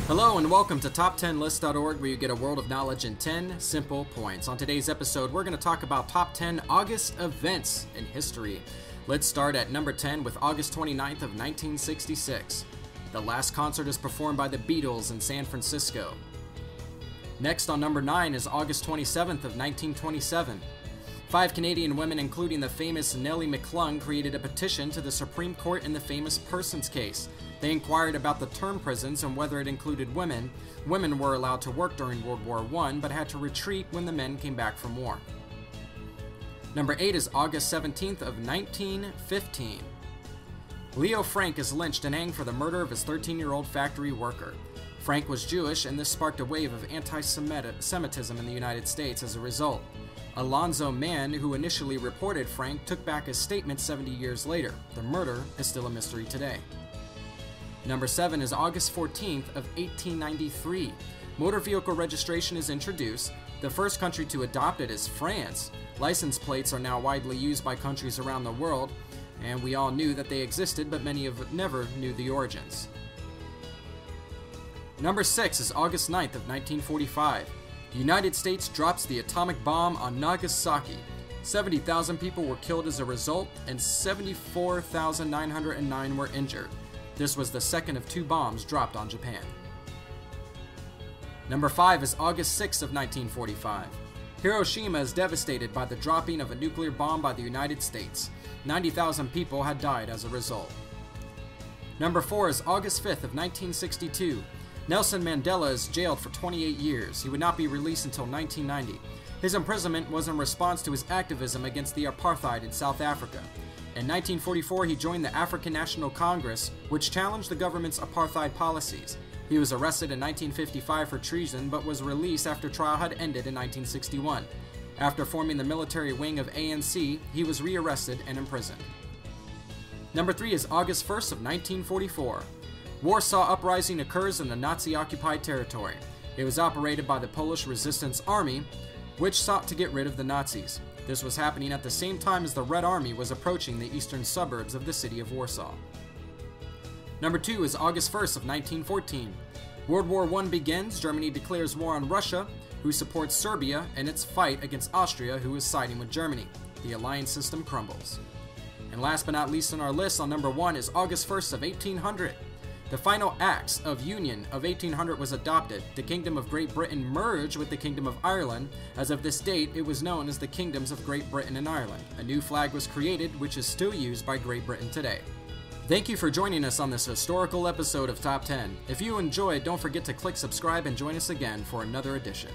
Hello and welcome to top10list.org, where you get a world of knowledge in 10 simple points. On today's episode, we're going to talk about top 10 August events in history. Let's start at number 10 with August 29th of 1966. The last concert is performed by the Beatles in San Francisco. Next on number 9 is August 27th of 1927. 5 Canadian women, including the famous Nellie McClung, created a petition to the Supreme Court in the famous Persons case. They inquired about the term prisons and whether it included women. Women were allowed to work during World War I, but had to retreat when the men came back from war. Number 8 is August 17th of 1915. Leo Frank is lynched and hanged for the murder of his 13-year-old factory worker. Frank was Jewish, and this sparked a wave of anti-Semitism in the United States as a result. Alonzo Mann, who initially reported Frank, took back his statement 70 years later. The murder is still a mystery today. Number 7 is August 14th of 1893. Motor vehicle registration is introduced. The first country to adopt it is France. License plates are now widely used by countries around the world, and we all knew that they existed, but many of never knew the origins. Number 6 is August 9th of 1945. The United States drops the atomic bomb on Nagasaki. 70,000 people were killed as a result, and 74,909 were injured. This was the second of 2 bombs dropped on Japan. Number 5 is August 6th of 1945. Hiroshima is devastated by the dropping of a nuclear bomb by the United States. 90,000 people had died as a result. Number 4 is August 5th of 1962. Nelson Mandela is jailed for 28 years. He would not be released until 1990. His imprisonment was in response to his activism against the apartheid in South Africa. In 1944, he joined the African National Congress, which challenged the government's apartheid policies. He was arrested in 1955 for treason, but was released after trial had ended in 1961. After forming the military wing of ANC, he was rearrested and imprisoned. Number 3 is August 1st of 1944. Warsaw Uprising occurs in the Nazi-occupied territory. It was operated by the Polish Resistance Army, which sought to get rid of the Nazis. This was happening at the same time as the Red Army was approaching the eastern suburbs of the city of Warsaw. Number 2 is August 1st of 1914. World War I begins. Germany declares war on Russia, who supports Serbia in its fight against Austria, who is siding with Germany. The alliance system crumbles. And last but not least on our list, on number 1 is August 1st of 1800. The final Acts of Union of 1800 was adopted. The Kingdom of Great Britain merged with the Kingdom of Ireland. As of this date, it was known as the Kingdoms of Great Britain and Ireland. A new flag was created, which is still used by Great Britain today. Thank you for joining us on this historical episode of Top 10. If you enjoyed, don't forget to click subscribe and join us again for another edition.